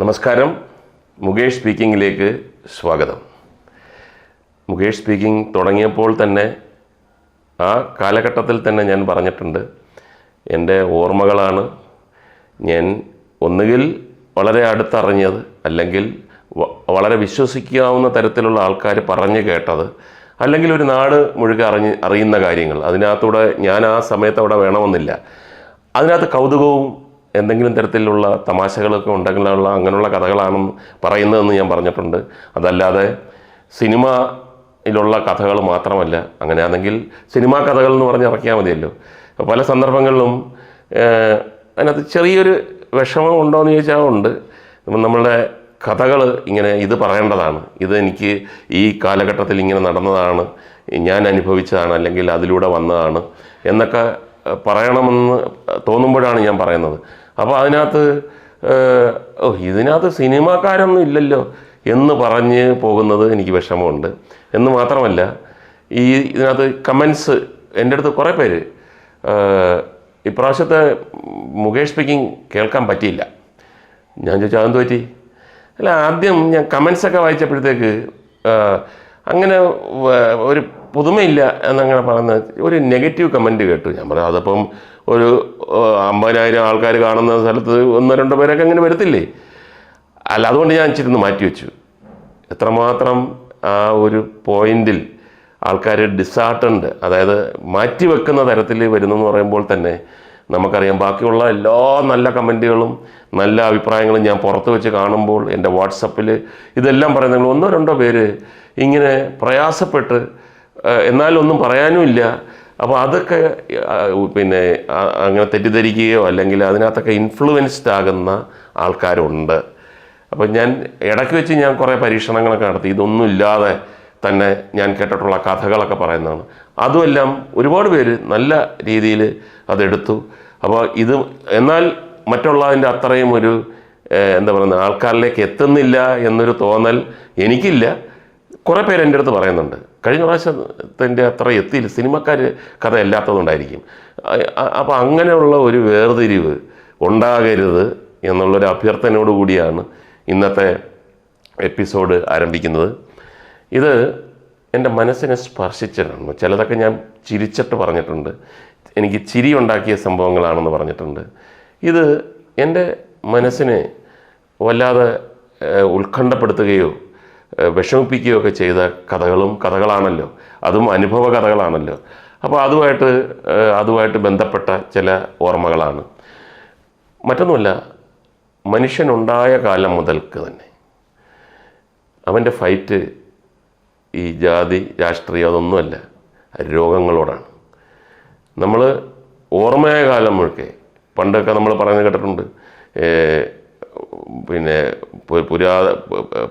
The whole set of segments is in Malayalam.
നമസ്കാരം. മുകേഷ് സ്പീക്കിങ്ങിലേക്ക് സ്വാഗതം. മുകേഷ് സ്പീക്കിംഗ് തുടങ്ങിയപ്പോൾ തന്നെ ആ കാലഘട്ടത്തിൽ തന്നെ ഞാൻ പറഞ്ഞിട്ടുണ്ട്, എൻ്റെ ഓർമ്മകളാണ് ഞാൻ ഒന്നുകിൽ വളരെ അടുത്തറിഞ്ഞത് അല്ലെങ്കിൽ വളരെ വിശ്വസിക്കാവുന്ന തരത്തിലുള്ള ആൾക്കാർ പറഞ്ഞു കേട്ടത്, അല്ലെങ്കിൽ ഒരു നാട് മുഴുവൻ അറിയുന്ന കാര്യങ്ങൾ. അതിനകത്തൂടെ ഞാൻ ആ സമയത്ത് അവിടെ വേണമെന്നില്ല. അതിനകത്ത് കൗതുകവും എന്തെങ്കിലും തരത്തിലുള്ള തമാശകളൊക്കെ ഉണ്ടെങ്കിലുള്ള അങ്ങനെയുള്ള കഥകളാണെന്ന് പറയുന്നതെന്ന് ഞാൻ പറഞ്ഞിട്ടുണ്ട്. അതല്ലാതെ സിനിമയിലുള്ള കഥകൾ മാത്രമല്ല. അങ്ങനെയാണെങ്കിൽ സിനിമാ കഥകൾ എന്ന് പറഞ്ഞ് ഇറക്കിയാൽ മതിയല്ലോ. പല സന്ദർഭങ്ങളിലും അതിനകത്ത് ചെറിയൊരു വിഷമം ഉണ്ടോ എന്ന് ചോദിച്ചാൽ ഉണ്ട്. നമ്മളുടെ കഥകൾ ഇങ്ങനെ ഇത് പറയേണ്ടതാണ്, ഇത് എനിക്ക് ഈ കാലഘട്ടത്തിൽ ഇങ്ങനെ നടന്നതാണ്, ഞാൻ അനുഭവിച്ചതാണ്, അല്ലെങ്കിൽ അതിലൂടെ വന്നതാണ് എന്നൊക്കെ പറയണമെന്ന് തോന്നുമ്പോഴാണ് ഞാൻ പറയുന്നത്. അപ്പോൾ ഇതിനകത്ത് സിനിമാക്കാരൊന്നും ഇല്ലല്ലോ എന്ന് പറഞ്ഞ് പോകുന്നത് എനിക്ക് വിഷമമുണ്ട്. എന്ന് മാത്രമല്ല, ഇതിനകത്ത് കമൻസ് എൻ്റെ അടുത്ത് കുറേ പേര് ഇപ്രാവശ്യത്തെ മുകേഷ് സ്പീക്കിംഗ് കേൾക്കാൻ പറ്റിയില്ല. ഞാൻ ചോദിച്ചു അതെന്ത് പറ്റി? അല്ല, ആദ്യം ഞാൻ കമൻസൊക്കെ വായിച്ചപ്പോഴത്തേക്ക് അങ്ങനെ ഒരു പുതുമയില്ല എന്നങ്ങനെ പറയുന്ന ഒരു നെഗറ്റീവ് കമൻറ്റ് കേട്ടു. ഞാൻ പറഞ്ഞു അതപ്പം ഒരു 50,000 ആൾക്കാർ കാണുന്ന സ്ഥലത്ത് 1-2 പേരൊക്കെ അങ്ങനെ വരത്തില്ലേ? അല്ല, അതുകൊണ്ട് ഞാൻ ഇച്ചിരി മാറ്റിവെച്ചു. എത്രമാത്രം ആ ഒരു പോയിന്റിൽ ആൾക്കാർ ഡിസാർട്ടൻഡ്, അതായത് മാറ്റിവെക്കുന്ന തരത്തിൽ വരുന്നു എന്ന് പറയുമ്പോൾ തന്നെ നമുക്കറിയാം ബാക്കിയുള്ള എല്ലാ നല്ല കമൻറ്റുകളും നല്ല അഭിപ്രായങ്ങളും ഞാൻ പുറത്ത് വെച്ച് കാണുമ്പോൾ എൻ്റെ വാട്സപ്പിൽ ഇതെല്ലാം പറയുന്നത് 1-2 പേര് ഇങ്ങനെ പ്രയാസപ്പെട്ട് എന്നാലൊന്നും പറയാനുമില്ല. അപ്പോൾ അതൊക്കെ പിന്നെ അങ്ങനെ തെറ്റിദ്ധരിക്കുകയോ അല്ലെങ്കിൽ അതിനകത്തൊക്കെ ഇൻഫ്ലുവൻസ്ഡ് ആകുന്ന ആൾക്കാരുണ്ട്. അപ്പോൾ ഞാൻ ഇടയ്ക്ക് വെച്ച് ഞാൻ കുറേ പരീക്ഷണങ്ങളൊക്കെ നടത്തി. ഇതൊന്നും ഇല്ലാതെ തന്നെ ഞാൻ കേട്ടിട്ടുള്ള കഥകളൊക്കെ പറയുന്നതാണ്. അതുമെല്ലാം ഒരുപാട് പേര് നല്ല രീതിയിൽ അതെടുത്തു. അപ്പോൾ ഇത് എന്നാൽ മറ്റുള്ളതിൻ്റെ അത്രയും ഒരു എന്താ പറയുന്നത് ആൾക്കാരിലേക്ക് എത്തുന്നില്ല എന്നൊരു തോന്നൽ എനിക്കില്ല. കുറേ പേര് എൻ്റെ അടുത്ത് പറയുന്നുണ്ട് കഴിഞ്ഞ പ്രാവശ്യത്തിൻ്റെ അത്ര എത്തിയില്ല, സിനിമക്കാർ കഥ അല്ലാത്തതുകൊണ്ടായിരിക്കും. അപ്പോൾ അങ്ങനെയുള്ള ഒരു വേർതിരിവ് ഉണ്ടാകരുത് എന്നുള്ളൊരു അഭ്യർത്ഥനയോട് കൂടിയാണ് ഇന്നത്തെ എപ്പിസോഡ് ആരംഭിക്കുന്നത്. ഇത് എൻ്റെ മനസ്സിനെ സ്പർശിച്ചിട്ടുണ്ട്. ചിലതൊക്കെ ഞാൻ ചിരിച്ചിട്ട് പറഞ്ഞിട്ടുണ്ട്, എനിക്ക് ചിരി ഉണ്ടാക്കിയ സംഭവങ്ങളാണെന്ന് പറഞ്ഞിട്ടുണ്ട്. ഇത് എൻ്റെ മനസ്സിനെ വല്ലാതെ ഉത്കണ്ഠപ്പെടുത്തുകയോ വിഷമിപ്പിക്കുകയോ ഒക്കെ ചെയ്ത കഥകളാണല്ലോ, അതും അനുഭവ കഥകളാണല്ലോ. അപ്പോൾ അതുമായിട്ട് ബന്ധപ്പെട്ട ചില ഓർമ്മകളാണ്. മറ്റൊന്നുമല്ല, മനുഷ്യനുണ്ടായ കാലം മുതൽക്ക് തന്നെ അവൻ്റെ ഫൈറ്റ് ഈ ജാതി രാഷ്ട്രീയം അതൊന്നുമല്ല, രോഗങ്ങളോടാണ്. നമ്മൾ ഓർമ്മയായ കാലം മുഴുക്കെ പണ്ടൊക്കെ നമ്മൾ പറയുന്നത് കേട്ടിട്ടുണ്ട്, പിന്നെ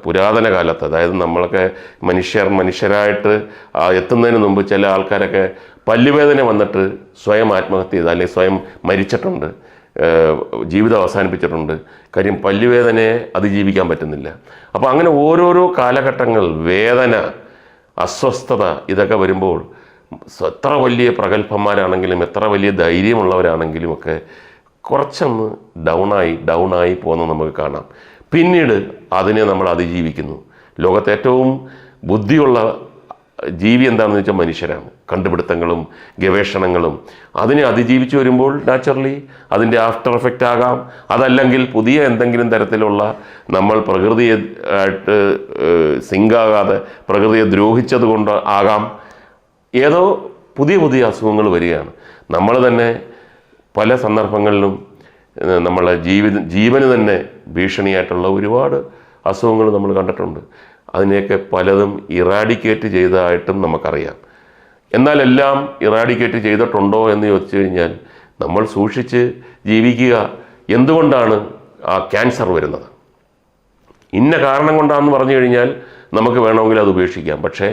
പുരാതന കാലത്ത്, അതായത് നമ്മളൊക്കെ മനുഷ്യരായിട്ട് എത്തുന്നതിന് മുമ്പ് ചില ആൾക്കാരൊക്കെ പല്ലുവേദന വന്നിട്ട് സ്വയം ആത്മഹത്യ ചെയ്ത് അല്ലെങ്കിൽ സ്വയം മരിച്ചിട്ടുണ്ട്, ജീവിതം അവസാനിപ്പിച്ചിട്ടുണ്ട്. കാര്യം പല്ലുവേദനയെ അതിജീവിക്കാൻ പറ്റുന്നില്ല. അപ്പോൾ അങ്ങനെ ഓരോരോ കാലഘട്ടങ്ങൾ, വേദന, അസ്വസ്ഥത ഇതൊക്കെ വരുമ്പോൾ എത്ര വലിയ പ്രഗത്ഭന്മാരാണെങ്കിലും എത്ര വലിയ ധൈര്യമുള്ളവരാണെങ്കിലും ഒക്കെ കുറച്ചൊന്ന് ഡൗണായി പോകുന്നത് നമുക്ക് കാണാം. പിന്നീട് അതിനെ നമ്മൾ അതിജീവിക്കുന്നു. ലോകത്തെ ഏറ്റവും ബുദ്ധിയുള്ള ജീവി എന്താണെന്ന് വെച്ചാൽ മനുഷ്യരാണ്. കണ്ടുപിടുത്തങ്ങളും ഗവേഷണങ്ങളും അതിനെ അതിജീവിച്ച് വരുമ്പോൾ നാച്ചുറലി അതിൻ്റെ ആഫ്റ്റർ എഫക്റ്റ് ആകാം, അതല്ലെങ്കിൽ പുതിയ എന്തെങ്കിലും തരത്തിലുള്ള നമ്മൾ പ്രകൃതിയെ ആയിട്ട് സിങ്കാകാതെ പ്രകൃതിയെ ദ്രോഹിച്ചത് കൊണ്ട് ആകാം, ഏതോ പുതിയ അസുഖങ്ങൾ വരികയാണ്. നമ്മൾ തന്നെ പല സന്ദർഭങ്ങളിലും നമ്മളെ ജീവന് തന്നെ ഭീഷണിയായിട്ടുള്ള ഒരുപാട് അസുഖങ്ങൾ നമ്മൾ കണ്ടിട്ടുണ്ട്. അതിനെയൊക്കെ പലതും ഇറാഡിക്കേറ്റ് ചെയ്തതായിട്ടും നമുക്കറിയാം. എന്നാൽ എല്ലാം ഇറാഡിക്കേറ്റ് ചെയ്തിട്ടുണ്ടോ എന്ന് ചോദിച്ചു കഴിഞ്ഞാൽ നമ്മൾ സൂക്ഷിച്ച് ജീവിക്കുക. എന്തുകൊണ്ടാണ് ആ ക്യാൻസർ വരുന്നത്? ഇന്ന കാരണം കൊണ്ടാണെന്ന് പറഞ്ഞു കഴിഞ്ഞാൽ നമുക്ക് വേണമെങ്കിൽ അത് ഉപേക്ഷിക്കാം. പക്ഷേ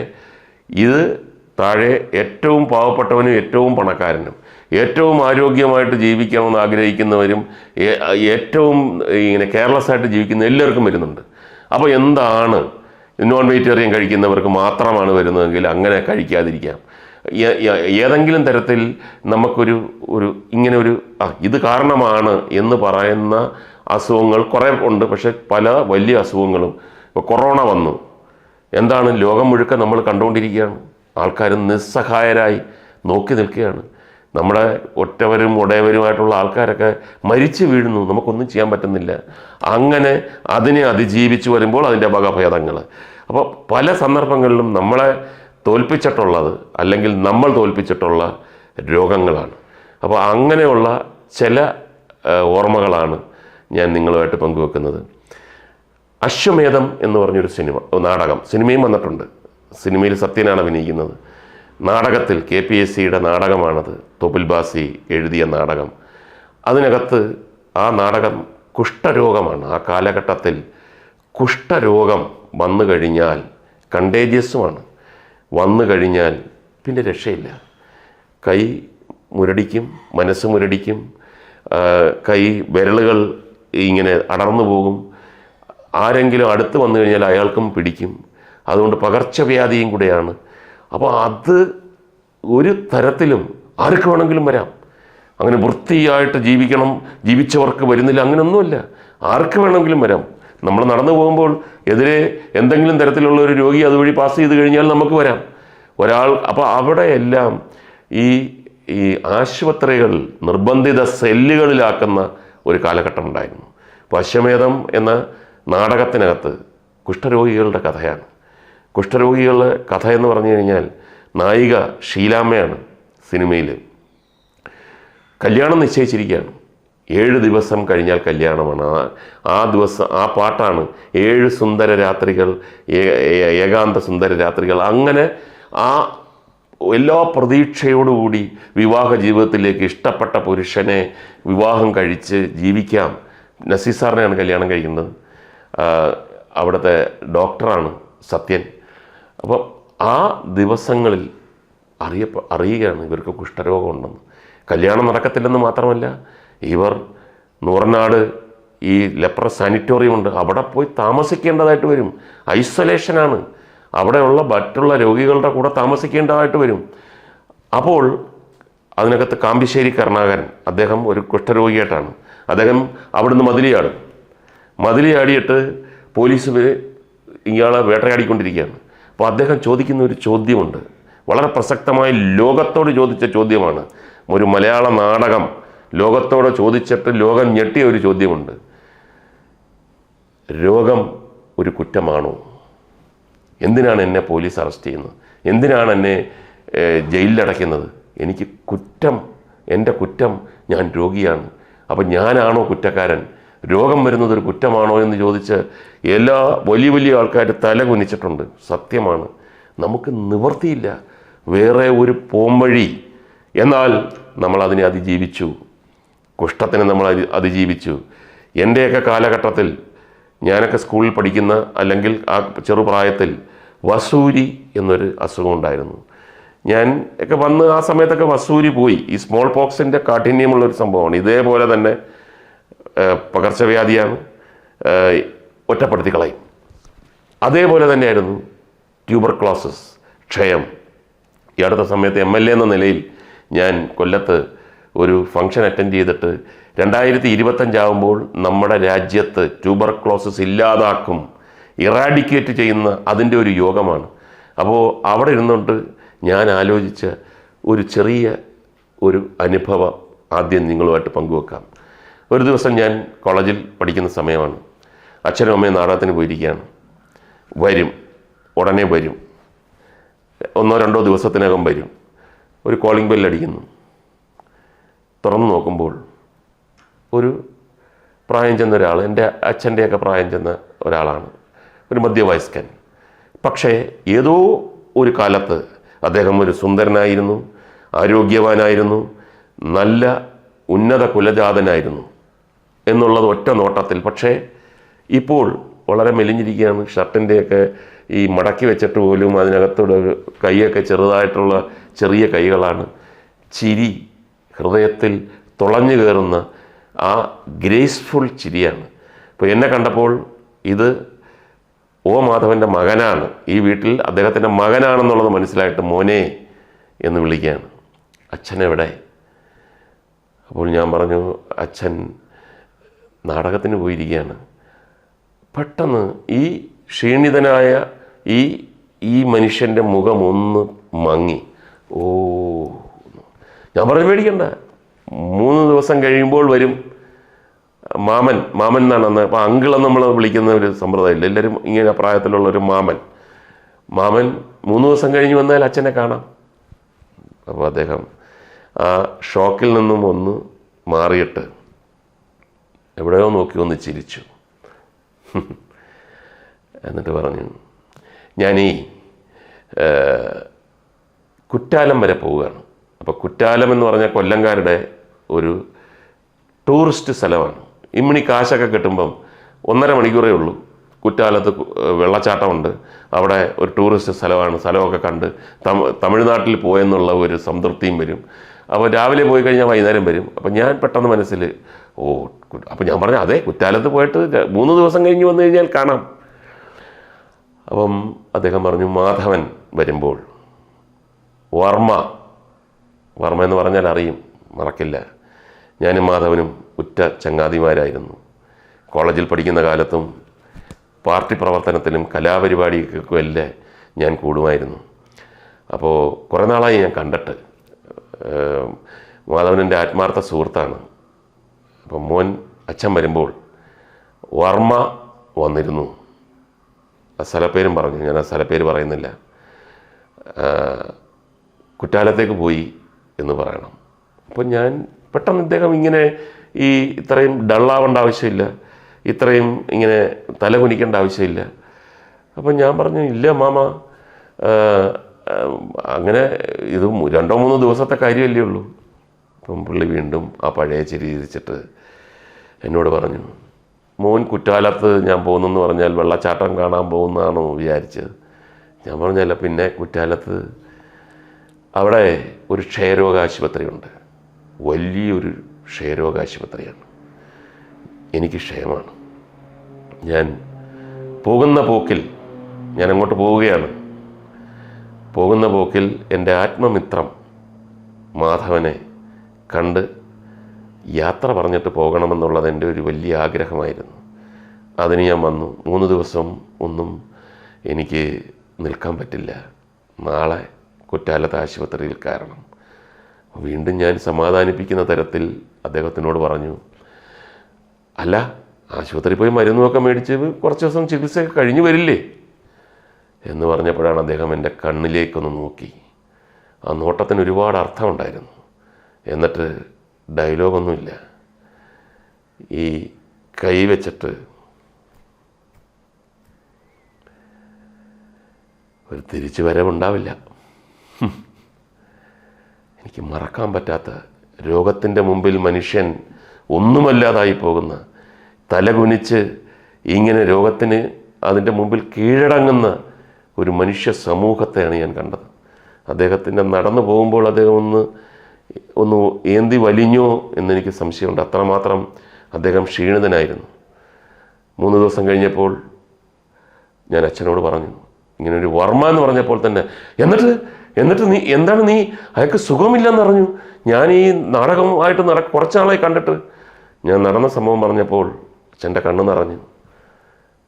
ഇത് താഴെ ഏറ്റവും പാവപ്പെട്ടവനും ഏറ്റവും പണക്കാരനും ഏറ്റവും ആരോഗ്യമായിട്ട് ജീവിക്കണമെന്ന് ആഗ്രഹിക്കുന്നവരും ഏറ്റവും ഇങ്ങനെ കെയർലെസ് ആയിട്ട് ജീവിക്കുന്ന എല്ലാവർക്കും വരുന്നുണ്ട്. അപ്പോൾ എന്താണ് നോൺ വെജിറ്റേറിയൻ കഴിക്കുന്നവർക്ക് മാത്രമാണ് വരുന്നതെങ്കിൽ അങ്ങനെ കഴിക്കാതിരിക്കാം. ഏതെങ്കിലും തരത്തിൽ നമുക്കൊരു ഇങ്ങനെ ഒരു ഇത് കാരണമാണ് എന്ന് പറയുന്ന അസുഖങ്ങൾ കുറേ ഉണ്ട്, പക്ഷെ പല വലിയ അസുഖങ്ങളും. ഇപ്പോൾ കൊറോണ വന്നു, എന്താണ് ലോകം മുഴുക്ക നമ്മൾ കണ്ടുകൊണ്ടിരിക്കുകയാണ്. ആൾക്കാർ നിസ്സഹായരായി നോക്കി നിൽക്കുകയാണ്. നമ്മുടെ ഒറ്റവരും ഉടയവരുമായിട്ടുള്ള ആൾക്കാരൊക്കെ മരിച്ചു വീഴുന്നു, നമുക്കൊന്നും ചെയ്യാൻ പറ്റുന്നില്ല. അങ്ങനെ അതിനെ അതിജീവിച്ച് വരുമ്പോൾ അതിൻ്റെ വകഭേദങ്ങൾ. അപ്പോൾ പല സന്ദർഭങ്ങളിലും നമ്മളെ തോൽപ്പിച്ചിട്ടുള്ളത് അല്ലെങ്കിൽ നമ്മൾ തോൽപ്പിച്ചിട്ടുള്ള രോഗങ്ങളാണ്. അപ്പോൾ അങ്ങനെയുള്ള ചില ഓർമ്മകളാണ് ഞാൻ നിങ്ങളുമായിട്ട് പങ്കുവെക്കുന്നത്. അശ്വമേധം എന്ന് പറഞ്ഞൊരു നാടകം, സിനിമയും വന്നിട്ടുണ്ട്. സിനിമയിൽ സത്യനാണ് അഭിനയിക്കുന്നത്. നാടകത്തിൽ KPSCയുടെ നാടകമാണത്, തോപ്പിൽ ബാസി എഴുതിയ നാടകം. അതിനകത്ത് ആ നാടകം കുഷ്ഠരോഗമാണ്. ആ കാലഘട്ടത്തിൽ കുഷ്ഠരോഗം വന്നു കഴിഞ്ഞാൽ കണ്ടേജിയസുമാണ്. വന്നു കഴിഞ്ഞാൽ പിന്നെ രക്ഷയില്ല. കൈ മുരടിക്കും, മനസ്സ് മുരടിക്കും, കൈ വിരലുകൾ ഇങ്ങനെ അടർന്നു പോകും. ആരെങ്കിലും അടുത്ത് വന്നു കഴിഞ്ഞാൽ അയാൾക്കും പിടിക്കും. അതുകൊണ്ട് പകർച്ചവ്യാധിയും കൂടെയാണ്. അപ്പോൾ അത് ഒരു തരത്തിലും ആർക്ക് വേണമെങ്കിലും വരാം. അങ്ങനെ വൃത്തിയായിട്ട് ജീവിക്കണം, ജീവിച്ചവർക്ക് വരുന്നില്ല, അങ്ങനെയൊന്നുമില്ല. ആർക്ക് വേണമെങ്കിലും വരാം. നമ്മൾ നടന്നു പോകുമ്പോൾ എതിരെ എന്തെങ്കിലും തരത്തിലുള്ള ഒരു രോഗി അതുവഴി പാസ് ചെയ്ത് കഴിഞ്ഞാൽ നമുക്ക് വരാം ഒരാൾ. അപ്പോൾ അവിടെയെല്ലാം ഈ ആശുപത്രികൾ നിർബന്ധിത സെല്ലുകളിലാക്കുന്ന ഒരു കാലഘട്ടം ഉണ്ടായിരുന്നു. അപ്പോൾ അശ്വമേധം എന്ന നാടകത്തിനകത്ത് കുഷ്ഠരോഗികളുടെ കഥയാണ്. കുഷ്ഠരോഗികളുടെ കഥ എന്ന് പറഞ്ഞു കഴിഞ്ഞാൽ നായിക ഷീലാമ്മയാണ് സിനിമയിൽ. കല്യാണം നിശ്ചയിച്ചിരിക്കുകയാണ്. 7 ദിവസം കഴിഞ്ഞാൽ കല്യാണമാണ്. ആ ദിവസം ആ പാട്ടാണ് 7 സുന്ദര രാത്രികൾ, ഏകാന്ത സുന്ദര രാത്രികൾ. അങ്ങനെ ആ എല്ലാ പ്രതീക്ഷയോടുകൂടി വിവാഹ ജീവിതത്തിലേക്ക് ഇഷ്ടപ്പെട്ട പുരുഷനെ വിവാഹം കഴിച്ച് ജീവിക്കാം. നസീർ സാറിനെയാണ് കല്യാണം കഴിക്കുന്നത്. അവിടുത്തെ ഡോക്ടറാണ് സത്യൻ. അപ്പം ആ ദിവസങ്ങളിൽ അറിയുകയാണ് ഇവർക്ക് കുഷ്ഠരോഗമുണ്ടെന്ന്. കല്യാണം നടക്കത്തില്ലെന്ന് മാത്രമല്ല, ഇവർ നൂറനാട് ഈ ലെപ്ര സാനിറ്റോറിയം ഉണ്ട്, അവിടെ പോയി താമസിക്കേണ്ടതായിട്ട് വരും. ഐസൊലേഷനാണ്. അവിടെയുള്ള മറ്റുള്ള രോഗികളുടെ കൂടെ താമസിക്കേണ്ടതായിട്ട് വരും. അപ്പോൾ അതിനകത്ത് കാമ്പിശ്ശേരി കരുണാകരൻ, അദ്ദേഹം ഒരു കുഷ്ഠരോഗിയായിട്ടാണ്. അദ്ദേഹം അവിടുന്ന് മതിലിയാടിയിട്ട് പോലീസ് ഇയാളെ വേട്ടയാടിക്കൊണ്ടിരിക്കുകയാണ്. അപ്പോൾ അദ്ദേഹം ചോദിക്കുന്ന ഒരു ചോദ്യമുണ്ട്, വളരെ പ്രസക്തമായി ലോകത്തോട് ചോദിച്ച ചോദ്യമാണ്. ഒരു മലയാള നാടകം ലോകത്തോട് ചോദിച്ചിട്ട് ലോകം ഞെട്ടിയ ഒരു ചോദ്യമുണ്ട്. രോഗം ഒരു കുറ്റമാണോ? എന്തിനാണ് എന്നെ പോലീസ് അറസ്റ്റ് ചെയ്യുന്നത്? എന്തിനാണ് എന്നെ ജയിലിലടയ്ക്കുന്നത്? എനിക്ക് കുറ്റം, എൻ്റെ കുറ്റം, ഞാൻ രോഗിയാണ്. അപ്പം ഞാനാണോ കുറ്റക്കാരൻ? രോഗം വരുന്നത് ഒരു കുറ്റമാണോ എന്ന് ചോദിച്ച് എല്ലാ വലിയ ആൾക്കാർ തല കുനിച്ചിട്ടുണ്ട്. സത്യമാണ്, നമുക്ക് നിവൃത്തിയില്ല, വേറെ ഒരു പോംവഴി. എന്നാൽ നമ്മളതിനെ അതിജീവിച്ചു. കുഷ്ഠത്തിനെ നമ്മൾ അതിജീവിച്ചു. എൻ്റെയൊക്കെ കാലഘട്ടത്തിൽ, ഞാനൊക്കെ സ്കൂളിൽ പഠിക്കുന്ന അല്ലെങ്കിൽ ആ ചെറുപ്രായത്തിൽ വസൂരി എന്നൊരു അസുഖം ഉണ്ടായിരുന്നു. ഞാൻ ഒക്കെ വന്ന് ആ സമയത്തൊക്കെ വസൂരി പോയി. ഈ സ്മോൾ പോക്സിൻ്റെ കാഠിന്യമുള്ളൊരു സംഭവമാണ്. ഇതേപോലെ തന്നെ പകർച്ചവ്യാധിയാണ്, ഒറ്റപ്പെടുത്തി കളയും. അതേപോലെ തന്നെയായിരുന്നു ട്യൂബർക്ലോസിസ്, ക്ഷയം. ഈ അടുത്ത സമയത്ത് MLA എന്ന നിലയിൽ ഞാൻ കൊല്ലത്ത് ഒരു ഫംഗ്ഷൻ അറ്റൻഡ് ചെയ്തിട്ട് 2025 ആകുമ്പോൾ നമ്മുടെ രാജ്യത്ത് ട്യൂബർക്ലോസിസ് ഇല്ലാതാക്കും, ഇറാഡിക്കേറ്റ് ചെയ്യുന്ന അതിൻ്റെ ഒരു യോഗമാണ്. അപ്പോൾ അവിടെ ഇരുന്നുകൊണ്ട് ഞാൻ ആലോചിച്ച ഒരു ചെറിയ ഒരു അനുഭവം ആദ്യം നിങ്ങളുമായിട്ട് പങ്കുവെക്കാം. ഒരു ദിവസം ഞാൻ കോളേജിൽ പഠിക്കുന്ന സമയമാണ്. അച്ഛനും അമ്മയും നാടകത്തിന് പോയിരിക്കുകയാണ്. ഉടനെ വരും, 1-2 ദിവസത്തിനകം വരും. ഒരു കോളിംഗ് ബെല്ലടിക്കുന്നു. തുറന്നു നോക്കുമ്പോൾ ഒരു പ്രായം ചെന്ന ഒരാൾ, എൻ്റെ അച്ഛൻ്റെയൊക്കെ പ്രായം ചെന്ന ഒരാളാണ്, ഒരു മധ്യവയസ്കൻ. പക്ഷേ ഏതോ ഒരു കാലത്ത് അദ്ദേഹം ഒരു സുന്ദരനായിരുന്നു, ആരോഗ്യവാനായിരുന്നു, നല്ല ഉന്നത കുലജാതനായിരുന്നു എന്നുള്ളത് ഒറ്റ നോട്ടത്തിൽ. പക്ഷേ ഇപ്പോൾ വളരെ മെലിഞ്ഞിരിക്കുകയാണ്. ഷർട്ടിൻ്റെയൊക്കെ ഈ മടക്കി വെച്ചിട്ട് പോലും അതിനകത്തൂടെ കൈയൊക്കെ ചെറുതായിട്ടുള്ള ചെറിയ കൈകളാണ്. ചിരി ഹൃദയത്തിൽ തുളഞ്ഞു കയറുന്ന ആ ഗ്രേസ്ഫുൾ ചിരിയാണ്. അപ്പോൾ എന്നെ കണ്ടപ്പോൾ ഇത് മാധവൻ്റെ മകനാണ്, ഈ വീട്ടിൽ അദ്ദേഹത്തിൻ്റെ മകനാണെന്നുള്ളത് മനസ്സിലായിട്ട് മോനെ എന്ന് വിളിക്കുകയാണ്. അച്ഛനെവിടെ? അപ്പോൾ ഞാൻ പറഞ്ഞു, അച്ഛൻ നാടകത്തിന് പോയിരിക്കുകയാണ്. പെട്ടെന്ന് ഈ ക്ഷീണിതനായ ഈ ഈ മനുഷ്യൻ്റെ മുഖം ഒന്ന് മങ്ങി. ഓ, ഞാൻ പറഞ്ഞു പേടിക്കണ്ട, 3 ദിവസം കഴിയുമ്പോൾ വരും മാമൻ. മാമൻ എന്നാണ് അന്ന്, അപ്പോൾ അങ്കിളെന്ന് നമ്മൾ വിളിക്കുന്ന ഒരു സമ്പ്രദായമില്ല, എല്ലാവരും ഇങ്ങനെ പ്രായത്തിലുള്ളൊരു മാമൻ. 3 ദിവസം കഴിഞ്ഞ് വന്നാൽ അച്ഛനെ കാണാം. അപ്പോൾ അദ്ദേഹം ആ ഷോക്കിൽ നിന്നും ഒന്ന് മാറിയിട്ട് എവിടെയോ നോക്കി ഒന്ന് ചിരിച്ചു. എന്നിട്ട് പറഞ്ഞു, ഞാനീ കുറ്റാലം വരെ പോവുകയാണ്. അപ്പോൾ കുറ്റാലം എന്ന് പറഞ്ഞാൽ കൊല്ലംകാരുടെ ഒരു ടൂറിസ്റ്റ് സ്ഥലമാണ്. ഇമ്മിണി കാശൊക്കെ കിട്ടുമ്പം 1.5 മണിക്കൂറേ ഉള്ളൂ. കുറ്റാലത്ത് വെള്ളച്ചാട്ടമുണ്ട്, അവിടെ ഒരു ടൂറിസ്റ്റ് സ്ഥലമാണ്. സ്ഥലമൊക്കെ കണ്ട് തമിഴ്നാട്ടിൽ പോയെന്നുള്ള ഒരു സംതൃപ്തിയും വരും. അപ്പോൾ രാവിലെ പോയി കഴിഞ്ഞാൽ വൈകുന്നേരം വരും. അപ്പം ഞാൻ പെട്ടെന്ന് മനസ്സിൽ അപ്പം ഞാൻ പറഞ്ഞു, അതെ, കുറ്റാലത്ത് പോയിട്ട് 3 ദിവസം കഴിഞ്ഞ് വന്നു കഴിഞ്ഞാൽ കാണാം. അപ്പം അദ്ദേഹം പറഞ്ഞു, മാധവൻ വരുമ്പോൾ വർമ്മ എന്ന് പറഞ്ഞാൽ അറിയും, മറക്കില്ല. ഞാനും മാധവനും ഉറ്റ ചങ്ങാതിമാരായിരുന്നു. കോളേജിൽ പഠിക്കുന്ന കാലത്തും പാർട്ടി പ്രവർത്തനത്തിലും കലാപരിപാടികൾക്കും എല്ലാം ഞാൻ കൂടുമായിരുന്നു. അപ്പോൾ കുറേ നാളായി ഞാൻ കണ്ടിട്ട്. മാധവനെൻ്റെ ആത്മാർത്ഥ സുഹൃത്താണ്. അപ്പം മോൻ അച്ഛൻ വരുമ്പോൾ വർമ്മ വന്നിരുന്നു. ആ സ്ഥലപ്പേരും പറഞ്ഞു, ഞാൻ ആ സ്ഥലപ്പേര് പറയുന്നില്ല. കുറ്റാലത്തേക്ക് പോയി എന്ന് പറയണം. അപ്പോൾ ഞാൻ പെട്ടെന്ന് ഇദ്ദേഹം ഇങ്ങനെ ഇത്രയും ഡള്ളാവേണ്ട ആവശ്യമില്ല, ഇത്രയും ഇങ്ങനെ തല കുനിക്കേണ്ട ആവശ്യമില്ല. അപ്പം ഞാൻ പറഞ്ഞു, ഇല്ല മാമ, അങ്ങനെ ഇത് 2-3 ദിവസത്തെ കാര്യമല്ലേ ഉള്ളൂ. അപ്പം പുള്ളി വീണ്ടും ആ പഴയ ചിരി ചിരിച്ചിട്ട് എന്നോട് പറഞ്ഞു, മോൻ കുറ്റാലത്ത് ഞാൻ പോകുന്നെന്ന് പറഞ്ഞാൽ വെള്ളച്ചാട്ടം കാണാൻ പോകുന്നതാണോ വിചാരിച്ചത്? ഞാൻ പറഞ്ഞല്ല, പിന്നെ കുറ്റാലത്ത് അവിടെ ഒരു ക്ഷയരോഗ ആശുപത്രിയുണ്ട്, വലിയൊരു ക്ഷയരോഗ ആശുപത്രിയാണ്. എനിക്ക് ക്ഷയമാണ്. ഞാൻ പോകുന്ന പോക്കിൽ, ഞാൻ അങ്ങോട്ട് പോവുകയാണ്, പോകുന്ന പോക്കിൽ എൻ്റെ ആത്മമിത്രം മാധവനെ കണ്ട് യാത്ര പറഞ്ഞിട്ട് പോകണമെന്നുള്ളത് എൻ്റെ ഒരു വലിയ ആഗ്രഹമായിരുന്നു. അതിന് ഞാൻ വന്നു. 3 ദിവസം ഒന്നും എനിക്ക് നിൽക്കാൻ പറ്റില്ല, നാളെ കുറ്റാലത്ത് ആശുപത്രിയിൽ കയറണം. വീണ്ടും ഞാൻ സമാധാനിപ്പിക്കുന്ന തരത്തിൽ അദ്ദേഹത്തിനോട് പറഞ്ഞു, അല്ല, ആശുപത്രി പോയി മരുന്നുമൊക്കെ മേടിച്ച് കുറച്ച് ദിവസം ചികിത്സയൊക്കെ കഴിഞ്ഞു വരില്ലേ എന്ന് പറഞ്ഞപ്പോഴാണ് അദ്ദേഹം എൻ്റെ കണ്ണിലേക്കൊന്ന് നോക്കി. ആ നോട്ടത്തിന് ഒരുപാട് അർത്ഥമുണ്ടായിരുന്നു. എന്നിട്ട് ഡയലോഗൊന്നുമില്ല, ഈ കൈ വെച്ചിട്ട് ഒരു തിരിച്ചു വരവുണ്ടാവില്ല. എനിക്ക് മറക്കാൻ പറ്റാത്ത, രോഗത്തിൻ്റെ മുമ്പിൽ മനുഷ്യൻ ഒന്നുമല്ലാതായി പോകുന്ന, തലകുനിച്ച് ഇങ്ങനെ രോഗത്തിന് അതിൻ്റെ മുമ്പിൽ കീഴടങ്ങുന്ന ഒരു മനുഷ്യ സമൂഹത്തെയാണ് ഞാൻ കണ്ടത്. അദ്ദേഹത്തിൻ്റെ നടന്നു പോകുമ്പോൾ അദ്ദേഹം ഒന്ന് ഏന്തി വലിഞ്ഞോ എന്നെനിക്ക് സംശയമുണ്ട്. അത്രമാത്രം അദ്ദേഹം ക്ഷീണിതനായിരുന്നു. 3 ദിവസം കഴിഞ്ഞപ്പോൾ ഞാൻ അച്ഛനോട് പറഞ്ഞു, ഇങ്ങനെ ഒരു വർമ്മ എന്ന് പറഞ്ഞപ്പോൾ തന്നെ, എന്നിട്ട് നീ അയാൾക്ക് സുഖമില്ലെന്ന് പറഞ്ഞു. ഞാൻ ഈ നാടകമായിട്ട് കുറച്ച് നാളായി കണ്ടിട്ട്. ഞാൻ നടന്ന സംഭവം പറഞ്ഞപ്പോൾ അച്ഛൻ്റെ കണ്ണ് നിറഞ്ഞു.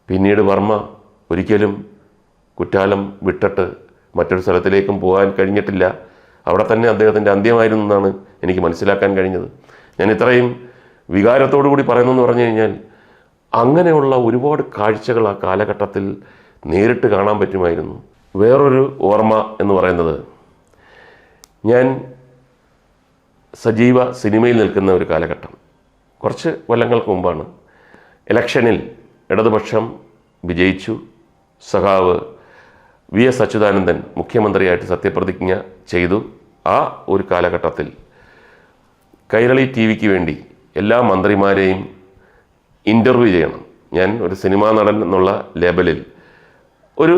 പിന്നീട് വർമ്മ ഒരിക്കലും കുറ്റാലം വിട്ടിട്ട് മറ്റൊരു സ്ഥലത്തിലേക്കും പോകാൻ കഴിഞ്ഞിട്ടില്ല. അവിടെ തന്നെ അദ്ദേഹത്തിൻ്റെ അന്ത്യമായിരുന്നു എന്നാണ് എനിക്ക് മനസ്സിലാക്കാൻ കഴിഞ്ഞത്. ഞാൻ ഇത്രയും വികാരത്തോടു കൂടി പറയുന്നതെന്ന് പറഞ്ഞു കഴിഞ്ഞാൽ, അങ്ങനെയുള്ള ഒരുപാട് കാഴ്ചകൾ ആ കാലഘട്ടത്തിൽ നേരിട്ട് കാണാൻ പറ്റുമായിരുന്നു. വേറൊരു ഓർമ്മ എന്ന് പറയുന്നത്, ഞാൻ സജീവ സിനിമയിൽ നിൽക്കുന്ന ഒരു കാലഘട്ടം, കുറച്ച് കൊല്ലങ്ങൾക്ക് മുമ്പാണ്. ഇലക്ഷനിൽ ഇടതുപക്ഷം വിജയിച്ചു. സഖാവ് VS അച്യുതാനന്ദൻ മുഖ്യമന്ത്രിയായിട്ട് സത്യപ്രതിജ്ഞ ചെയ്തു. ആ ഒരു കാലഘട്ടത്തിൽ കൈരളി TV-ക്ക് വേണ്ടി എല്ലാ മന്ത്രിമാരെയും ഇൻ്റർവ്യൂ ചെയ്യണം. ഞാൻ ഒരു സിനിമാ നടൻ എന്നുള്ള ലേബലിൽ ഒരു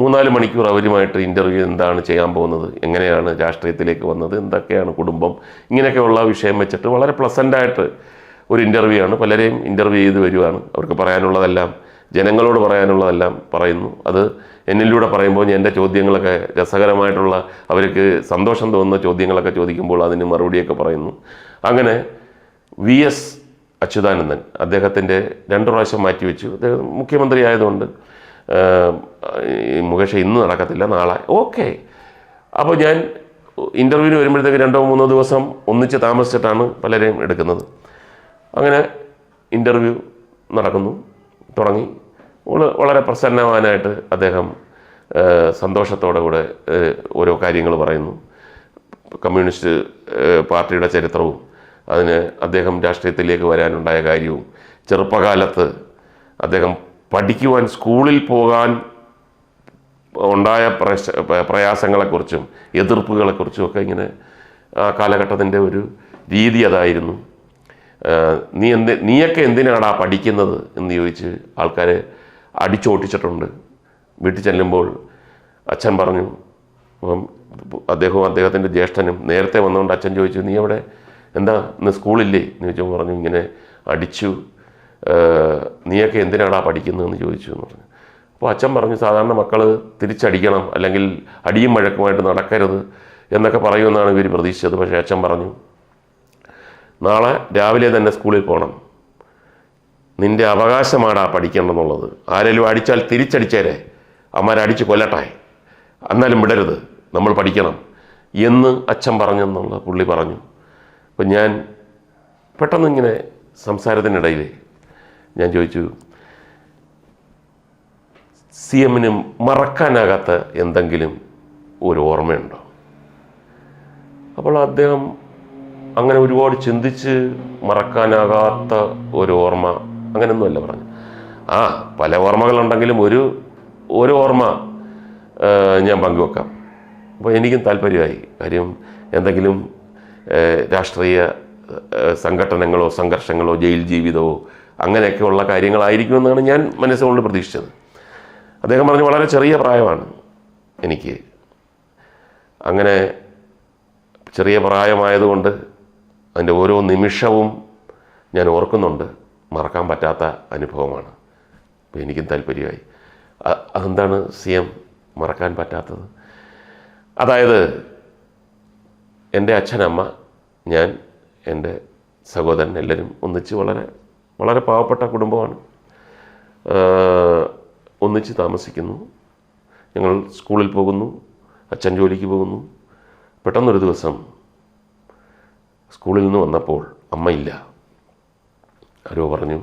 3-4 മണിക്കൂർ അവരുമായിട്ട് ഇൻ്റർവ്യൂ, എന്താണ് ചെയ്യാൻ പോകുന്നത്, എങ്ങനെയാണ് രാഷ്ട്രീയത്തിലേക്ക് വന്നത്, എന്തൊക്കെയാണ് കുടുംബം, ഇങ്ങനെയൊക്കെയുള്ള വിഷയം വെച്ചിട്ട് വളരെ പ്ലസൻ്റായിട്ട് ഒരു ഇൻ്റർവ്യൂ ആണ്. പലരെയും ഇൻ്റർവ്യൂ ചെയ്ത് വരുവാണ്. അവർക്ക് പറയാനുള്ളതെല്ലാം, ജനങ്ങളോട് പറയാനുള്ളതെല്ലാം പറയുന്നു. അത് എന്നിലൂടെ പറയുമ്പോൾ എൻ്റെ ചോദ്യങ്ങളൊക്കെ രസകരമായിട്ടുള്ള, അവർക്ക് സന്തോഷം തോന്നുന്ന ചോദ്യങ്ങളൊക്കെ ചോദിക്കുമ്പോൾ അതിന് മറുപടിയൊക്കെ പറയുന്നു. അങ്ങനെ VS അച്യുതാനന്ദൻ അദ്ദേഹത്തിൻ്റെ 2 പ്രാവശ്യം മാറ്റിവെച്ചു. അദ്ദേഹം മുഖ്യമന്ത്രി ആയതുകൊണ്ട് മുകേഷ് ഇന്ന് നടക്കത്തില്ല, നാളെ. ഓക്കെ. അപ്പോൾ ഞാൻ ഇൻ്റർവ്യൂവിന് വരുമ്പോഴത്തേക്ക് 2-3 ദിവസം ഒന്നിച്ച് താമസിച്ചിട്ടാണ് പലരെയും എടുക്കുന്നത്. അങ്ങനെ ഇൻ്റർവ്യൂ തുടങ്ങി. വളരെ പ്രസന്നവാനായിട്ട് അദ്ദേഹം സന്തോഷത്തോടെ കൂടെ ഓരോ കാര്യങ്ങൾ പറയുന്നു. കമ്മ്യൂണിസ്റ്റ് പാർട്ടിയുടെ ചരിത്രവും അതിന് അദ്ദേഹം രാഷ്ട്രീയത്തിലേക്ക് വരാനുണ്ടായ കാര്യവും ചെറുപ്പകാലത്ത് അദ്ദേഹം പഠിക്കുവാൻ സ്കൂളിൽ പോകാൻ ഉണ്ടായ പ്രയാസങ്ങളെക്കുറിച്ചും എതിർപ്പുകളെക്കുറിച്ചും ഒക്കെ ഇങ്ങനെ ആ കാലഘട്ടത്തിൻ്റെ ഒരു രീതി അതായിരുന്നു. നീയൊക്കെ എന്തിനാടാ പഠിക്കുന്നത് എന്ന് ചോദിച്ച് ആൾക്കാരെ അടിച്ചോട്ടിച്ചിട്ടുണ്ട്. വീട്ടിൽ ചെല്ലുമ്പോൾ അച്ഛൻ പറഞ്ഞു, അപ്പം അദ്ദേഹത്തിൻ്റെ ജ്യേഷ്ഠനും നേരത്തെ വന്നുകൊണ്ട് അച്ഛൻ ചോദിച്ചു, നീ അവിടെ എന്താ ഇന്ന് സ്കൂളില്ലേ എന്ന് ചോദിച്ചപ്പോൾ പറഞ്ഞു, ഇങ്ങനെ അടിച്ചു, നീയൊക്കെ എന്തിനാടാ പഠിക്കുന്നതെന്ന് ചോദിച്ചു എന്ന് പറഞ്ഞു. അപ്പോൾ അച്ഛൻ പറഞ്ഞു, സാധാരണ മക്കൾ തിരിച്ചടിക്കണം, അല്ലെങ്കിൽ അടിയും വഴക്കുമായിട്ട് നടക്കരുത് എന്നൊക്കെ പറയുമെന്നാണ് ഇവർ പ്രതീക്ഷിച്ചത്. പക്ഷേ അച്ഛൻ പറഞ്ഞു, നാളെ രാവിലെ തന്നെ സ്കൂളിൽ പോകണം, നിൻ്റെ അവകാശമാടാ പഠിക്കേണ്ടെന്നുള്ളത്. ആരെങ്കിലും അടിച്ചാൽ തിരിച്ചടിച്ചേരെ, അമ്മമാരടിച്ച് കൊല്ലട്ടെ, എന്നാലും വിടരുത്, നമ്മൾ പഠിക്കണം എന്ന് അച്ഛൻ പറഞ്ഞെന്നുള്ള പുള്ളി പറഞ്ഞു. അപ്പം ഞാൻ പെട്ടെന്നിങ്ങനെ സംസാരത്തിനിടയിൽ ഞാൻ ചോദിച്ചു, സി എമ്മിന് മറക്കാനാകാത്ത എന്തെങ്കിലും ഒരു ഓർമ്മയുണ്ടോ? അപ്പോൾ അദ്ദേഹം അങ്ങനെ ഒരുപാട് ചിന്തിച്ച് മറക്കാനാകാത്ത ഒരു ഓർമ്മ അങ്ങനെയൊന്നുമല്ല പറഞ്ഞു. പല ഓർമ്മകളുണ്ടെങ്കിലും ഒരു ഓർമ്മ ഞാൻ പങ്കുവെക്കാം. അപ്പോൾ എനിക്കും താല്പര്യമായി. കാര്യം എന്തെങ്കിലും രാഷ്ട്രീയ സംഘടനകളോ സംഘർഷങ്ങളോ ജയിൽ ജീവിതമോ അങ്ങനെയൊക്കെയുള്ള കാര്യങ്ങളായിരിക്കുമെന്നാണ് ഞാൻ മനസ്സുകൊണ്ട് പ്രതീക്ഷിച്ചത്. അദ്ദേഹം പറഞ്ഞു, വളരെ ചെറിയ പ്രായമാണ് എനിക്ക്. അങ്ങനെ ചെറിയ പ്രായമായതുകൊണ്ട് അതിൻ്റെ ഓരോ നിമിഷവും ഞാൻ ഓർക്കുന്നുണ്ട്. മറക്കാൻ പറ്റാത്ത അനുഭവമാണ്. അപ്പോൾ എനിക്കും താല്പര്യമായി. അതെന്താണ് സി എം മറക്കാൻ പറ്റാത്തത്? അതായത് എൻ്റെ അച്ഛനമ്മ, ഞാൻ, എൻ്റെ സഹോദരൻ എല്ലാവരും ഒന്നിച്ച് വളരെ വളരെ പാവപ്പെട്ട കുടുംബമാണ്. ഒന്നിച്ച് താമസിക്കുന്നു. ഞങ്ങൾ സ്കൂളിൽ പോകുന്നു, അച്ഛൻ ജോലിക്ക് പോകുന്നു. പെട്ടെന്നൊരു ദിവസം സ്കൂളിൽ നിന്ന് വന്നപ്പോൾ അമ്മയില്ല. ആരോ പറഞ്ഞു,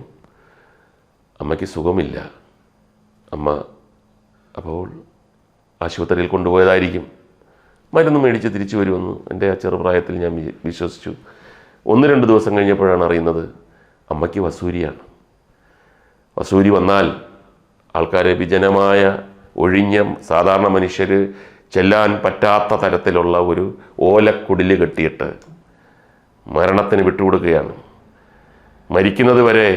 അമ്മയ്ക്ക് സുഖമില്ല. അമ്മ അപ്പോൾ ആശുപത്രിയിൽ കൊണ്ടുപോയതായിരിക്കും, മരുന്ന് മേടിച്ച് തിരിച്ചു വരുമെന്ന് എൻ്റെ ആ ചെറുപ്രായത്തിൽ ഞാൻ വിശ്വസിച്ചു. 1-2 ദിവസം കഴിഞ്ഞപ്പോഴാണ് അറിയുന്നത് അമ്മയ്ക്ക് വസൂരിയാണ്. വസൂരി വന്നാൽ ആൾക്കാരെ വിജനമായ ഒഴിഞ്ഞ സാധാരണ മനുഷ്യർ ചെല്ലാൻ പറ്റാത്ത തരത്തിലുള്ള ഒരു ഓലക്കുടില് കെട്ടിയിട്ട് മരണത്തിന് വിട്ടുകൊടുക്കുകയാണ്. മരിക്കുന്നത് വരെ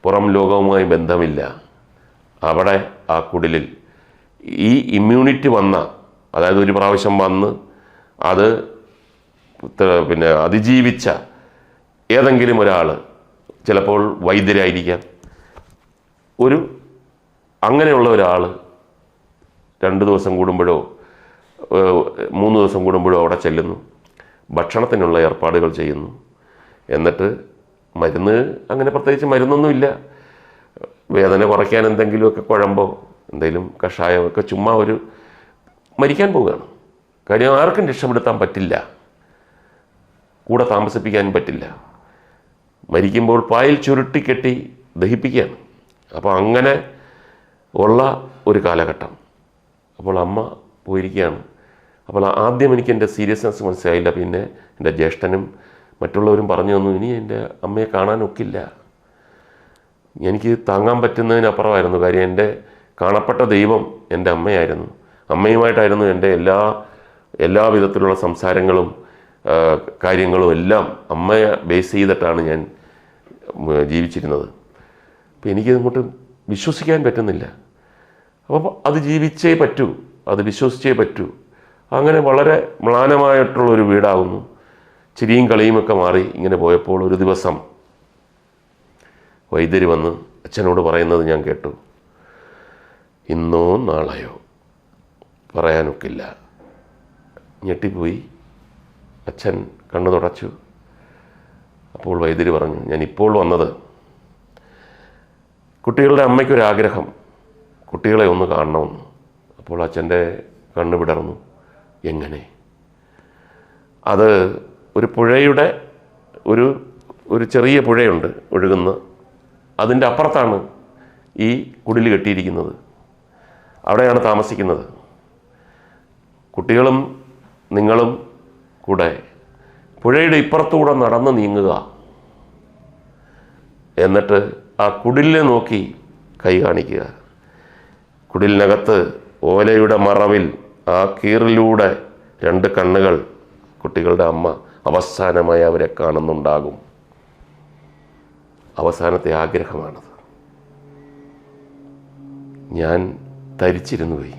പുറം ലോകവുമായി ബന്ധമില്ല. അവിടെ ആ കുടിലിൽ ഈ ഇമ്മ്യൂണിറ്റി വന്ന, അതായത് ഒരു പ്രാവശ്യം വന്ന് അത് അതിജീവിച്ച ഏതെങ്കിലും ഒരാൾ, ചിലപ്പോൾ വൈദ്യരായിരിക്കാം, അങ്ങനെയുള്ള ഒരാൾ 2 ദിവസം കൂടുമ്പോഴോ 3 ദിവസം കൂടുമ്പോഴോ അവിടെ ചെല്ലുന്നു, ഭക്ഷണത്തിനുള്ള ഏർപ്പാടുകൾ ചെയ്യുന്നു. എന്നിട്ട് മരുന്ന്, അങ്ങനെ പ്രത്യേകിച്ച് മരുന്നൊന്നുമില്ല, വേദന കുറയ്ക്കാൻ എന്തെങ്കിലുമൊക്കെ കുഴമ്പോ എന്തെങ്കിലും കഷായമൊക്കെ, ചുമ്മാ മരിക്കാൻ പോവുകയാണ്. കാര്യം ആർക്കും രക്ഷപ്പെടുത്താൻ പറ്റില്ല, കൂടെ താമസിപ്പിക്കാനും പറ്റില്ല. മരിക്കുമ്പോൾ പായിൽ ചുരുട്ടിക്കെട്ടി ദഹിപ്പിക്കുകയാണ്. അപ്പോൾ അങ്ങനെ ഉള്ള ഒരു കാലഘട്ടം. അപ്പോൾ അമ്മ പോയിരിക്കുകയാണ്. അപ്പോൾ ആദ്യം എനിക്ക് എൻ്റെ സീരിയസ്നെസ് മനസ്സിലായില്ല. പിന്നെ എൻ്റെ ജ്യേഷ്ഠനും മറ്റുള്ളവരും പറഞ്ഞു തന്നു, ഇനി എൻ്റെ അമ്മയെ കാണാനൊക്കില്ല. എനിക്ക് താങ്ങാൻ പറ്റുന്നതിനപ്പുറമായിരുന്നു. കാര്യം എൻ്റെ കാണപ്പെട്ട ദൈവം എൻ്റെ അമ്മയായിരുന്നു. അമ്മയുമായിട്ടായിരുന്നു എൻ്റെ എല്ലാ വിധത്തിലുള്ള സംസാരങ്ങളും കാര്യങ്ങളും എല്ലാം അമ്മയെ ബേസ് ചെയ്തിട്ടാണ് ഞാൻ ജീവിച്ചിരുന്നത്. അപ്പോൾ എനിക്കതങ്ങോട്ട് വിശ്വസിക്കാൻ പറ്റുന്നില്ല. അപ്പോൾ അത് ജീവിച്ചേ പറ്റൂ, അത് വിശ്വസിച്ചേ പറ്റൂ. അങ്ങനെ വളരെ മ്ലാനമായിട്ടുള്ളൊരു വീടാകുന്നു. ചിരിയും കളിയുമൊക്കെ മാറി ഇങ്ങനെ പോയപ്പോൾ ഒരു ദിവസം വൈദ്യർ വന്ന് അച്ഛനോട് പറയുന്നത് ഞാൻ കേട്ടു, ഇന്നോ നാളെയോ പറയാനൊക്കില്ല. ഞെട്ടിപ്പോയി. അച്ഛൻ കണ്ണു തുടച്ചു. അപ്പോൾ വൈദ്യര് പറഞ്ഞു, ഞാൻ ഇപ്പോൾ വന്നത് കുട്ടികളുടെ അമ്മയ്ക്കൊരാഗ്രഹം, കുട്ടികളെ ഒന്ന് കാണണമെന്ന്. അപ്പോൾ അച്ഛൻ്റെ കണ്ണ് വിടർന്നു. എങ്ങനെ? അത് ഒരു പുഴയുടെ ഒരു ചെറിയ പുഴയുണ്ട് ഒഴുകുന്ന, അതിൻ്റെ അപ്പുറത്താണ് ഈ കുടിൽ കെട്ടിയിരിക്കുന്നത്. അവിടെയാണ് താമസിക്കുന്നത്. കുട്ടികളും നിങ്ങളും കൂടെ പുഴയുടെ ഇപ്പുറത്തൂടെ നടന്ന് നീങ്ങുക. എന്നിട്ട് ആ കുടിലിനെ നോക്കി കൈ കാണിക്കുക. കുടിലിനകത്ത് ഓലയുടെ മറവിൽ ആ കീറിലൂടെ 2 കണ്ണുകൾ കുട്ടികളുടെ അമ്മ അവസാനമായി അവരെ കാണുന്നുണ്ടാകും. അവസാനത്തെ ആഗ്രഹമാണത്. ഞാൻ തരിച്ചിരുന്നു പോയി.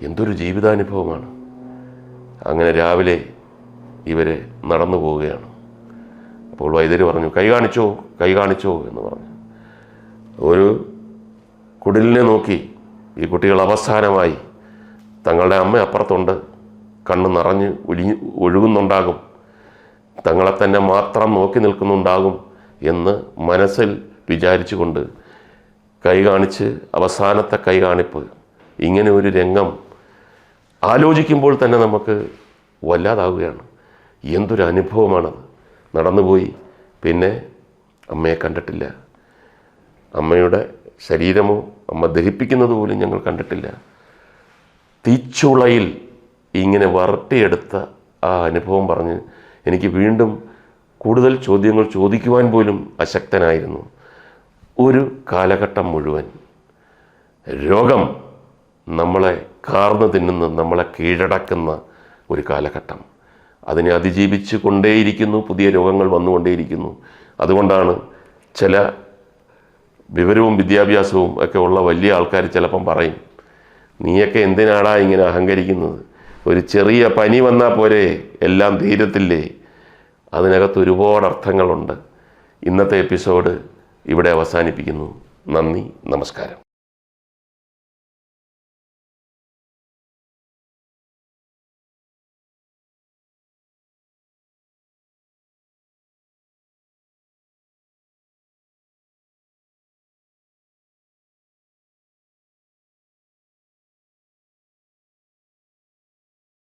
എന്തൊരു ജീവിതാനുഭവമാണ്. അങ്ങനെ രാവിലെ ഇവർ നടന്നു പോവുകയാണ്. അപ്പോൾ വൈദ്യര് പറഞ്ഞു, കൈ കാണിച്ചോ എന്ന് പറഞ്ഞു. ഒരു കുടിലിനെ നോക്കി ഈ കുട്ടികൾ അവസാനമായി തങ്ങളുടെ അമ്മ അപ്പുറത്തുണ്ട്, കണ്ണ് നിറഞ്ഞ് ഒഴുകുന്നുണ്ടാകും, തങ്ങളെ തന്നെ മാത്രം നോക്കി നിൽക്കുന്നുണ്ടാകും എന്ന് മനസ്സിൽ വിചാരിച്ചുകൊണ്ട് കൈ കാണിച്ച് അവസാനത്തെ കൈ കാണിപ്പ്. ഇങ്ങനെ ഒരു രംഗം ആലോചിക്കുമ്പോൾ തന്നെ നമുക്ക് വല്ലാതാവുകയാണ്. എന്തൊരു അനുഭവമാണത്. നടന്നുപോയി. പിന്നെ അമ്മയെ കണ്ടിട്ടില്ല. അമ്മയുടെ ശരീരമോ അമ്മ ദഹിപ്പിക്കുന്നത് പോലും ഞങ്ങൾ കണ്ടിട്ടില്ല. തീച്ചുളയിൽ ഇങ്ങനെ വരട്ടിയെടുത്ത ആ അനുഭവം പറഞ്ഞ് എനിക്ക് വീണ്ടും കൂടുതൽ ചോദ്യങ്ങൾ ചോദിക്കുവാൻ പോലും അശക്തനായിരുന്നു. ഒരു കാലഘട്ടം മുഴുവൻ രോഗം നമ്മളെ കാർന്നു തിന്നുന്ന, നമ്മളെ കീഴടക്കുന്ന ഒരു കാലഘട്ടം. അതിനെ അതിജീവിച്ച് കൊണ്ടേയിരിക്കുന്നു. പുതിയ രോഗങ്ങൾ വന്നുകൊണ്ടേയിരിക്കുന്നു. അതുകൊണ്ടാണ് ചില വിവരവും വിദ്യാഭ്യാസവും ഒക്കെ ഉള്ള വലിയ ആൾക്കാർ ചിലപ്പം പറയും, നീയൊക്കെ എന്തിനാടാ ഇങ്ങനെ അഹങ്കരിക്കുന്നത്? ഒരു ചെറിയ പനി വന്നാൽ പോരെ, എല്ലാം തീരത്തില്ലേ? അതിനകത്ത് ഒരുപാട് അർത്ഥങ്ങളുണ്ട്. ഇന്നത്തെ എപ്പിസോഡ് ഇവിടെ അവസാനിപ്പിക്കുന്നു. നന്ദി, നമസ്കാരം.